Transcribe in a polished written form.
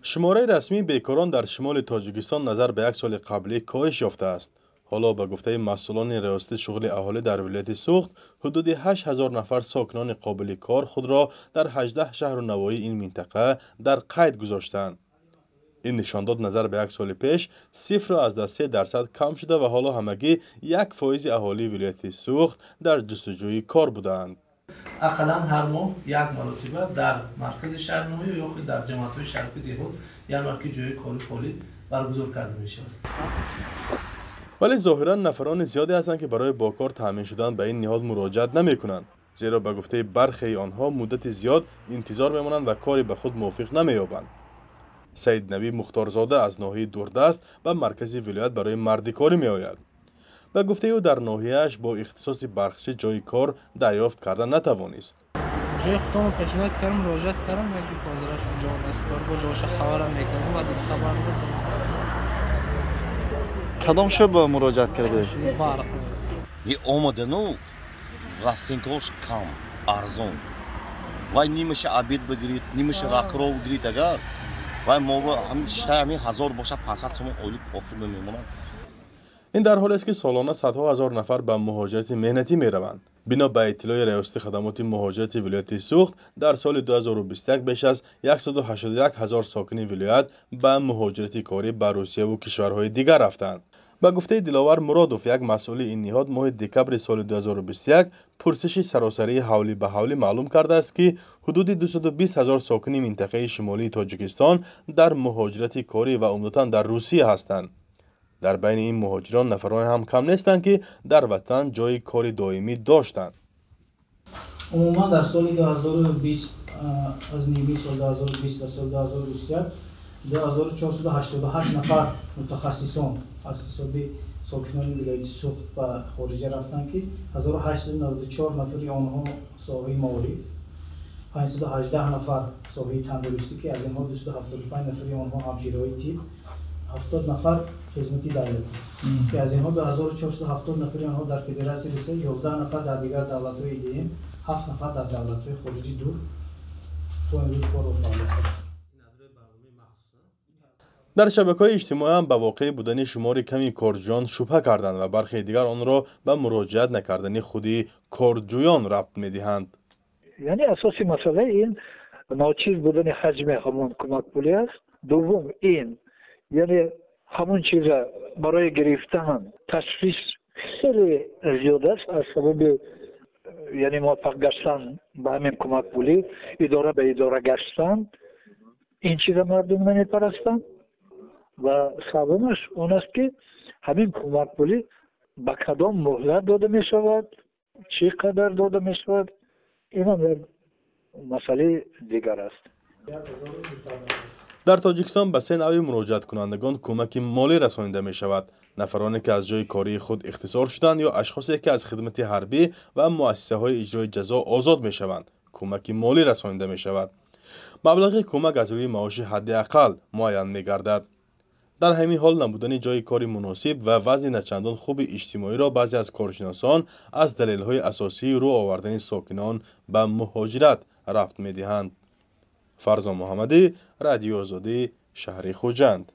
شماره رسمی بیکاران در شمال تاجیکستان نظر به یک سال قبلی کاهش یافته است. حالا به گفته مسئولان ریاست شغل اهالی در ولایت سوخت، حدود 8000 نفر ساکنان قابل کار خود را در 18 شهر و نواحی این منطقه در قید گذاشتند. این نشان داد نظر به یک سال پیش صفر از 3% کم شده و حالا همگی 1% اهالی ولایت سوخت در جستجوی کار بودند. اقلا هر ماه یک مرتبه در مرکز شهر نوی یا خود در جماعت‌های شرقی دهات یا مرکز جای کاری فعالی برگزار کرده می شود. ولی ظاهرا نفران زیادی هستند که برای با کار تامین شدن به این نهاد مراجعت نمی کنند، زیرا به گفته برخی آنها مدت زیاد انتظار میمانند و کاری به خود موافق نمی یابند. سید نبی مختارزاده از ناحیه دوردست به مرکز ولایت برای مردی کاری می آید. به گفته او در ناحیه‌اش با اختصاص برخش جای کار دریافت کردن نتوانست. جای خودم پیشنهاد کردم، مراجعت کردم، یکی فاضلش اونجا است، با جاش خبرم میکردم و دیگه خبر ندادم. کدام شب مراجعت کرده؟ برق. این اومده نو راستینکوش کم ارزون. وای نیمش عبید بگیرید، نیمش راکرو بگیرید اگر وای ما هم شتای 1000 باشه 500 تومان اولی آخر میمونند. این در حالی است که سالانه صدها هزار نفر به مهاجرت مهنتی می روند. بنا به اطلاع ریاست خدمات مهاجرت ولایت سوخت، در سال 2021 بیش از 181,000 ساکن ولایت به مهاجرت کاری به روسیه و کشورهای دیگر رفتند. به گفته دلاور مرادوف، یک مسئول این نهاد، ماه دکبر سال 2021 پرسش سراسری حولی به حولی معلوم کرده است که حدود 220,000 ساکن منطقه شمالی تاجیکستان در مهاجرت کاری و عمدتاً در روسیه هستند. در بین این مهاجران نفران هم کم نیستند که در وطن جای کار دائمی داشتند. عموما در سال 2020 از نیمه سال 2020 و سال 2021 2488 نفر متخصصان از حساب ساکنان ولایت سوخت به خارج رفتند که 1894 نفری آنها ساحه معارف، 518 نفر ساحه تندرستی که از اینها 275 نفری آنها همشیرهای طب، 70 نفر خدمتی دولتی که از اینها 2470 نفری آنها در فدراسیون روسیه، 11 نفر در دیگر دولت‌های دیگه، 7 نفر در دولت‌های خارجی دور تو امروز کار و فعالیت دارند. در شبکه‌های اجتماعی هم به واقع بودن شمار کمی کارجویان شبهه کردند و برخی دیگر آن را به مراجعت نکردن خودی کارجویان ربط می‌دهند. یعنی اساسی مسئله این ناچیز بودن حجم همون کمک پولی است. دوم این یعنی همون چیز برای گرفتن تشخیص خیلی زیاد است از سبب یعنی موفق گشتن به همین کمک پولی، اداره به اداره گشتن، این چیز مردم نمیپرستند. و سومش اون است که همین کمک پولی به کدام مهلت داده می شود، چقدر داده می شود، این هم مسئله دیگر است. در تاجیکستان به 3 نوع مراجعت کنندگان کمک مالی رسانیده می شود: نفرانی که از جای کاری خود اختصار شدند یا اشخاصی که از خدمت حربی و مؤسسه های اجرای جزا آزاد می شوند. کمک مالی رسانیده می شود. مبلغ کمک از روی معاش حداقل معین می گردد. در همین حال نبودن جای کاری مناسب و وضع نچندان خوب اجتماعی را بعضی از کارشناسان از دلایل اساسی رو آوردن ساکنان به مهاجرت ربط می دهند. فرزان محمدی، رادیو آزادی، شهر خوجند.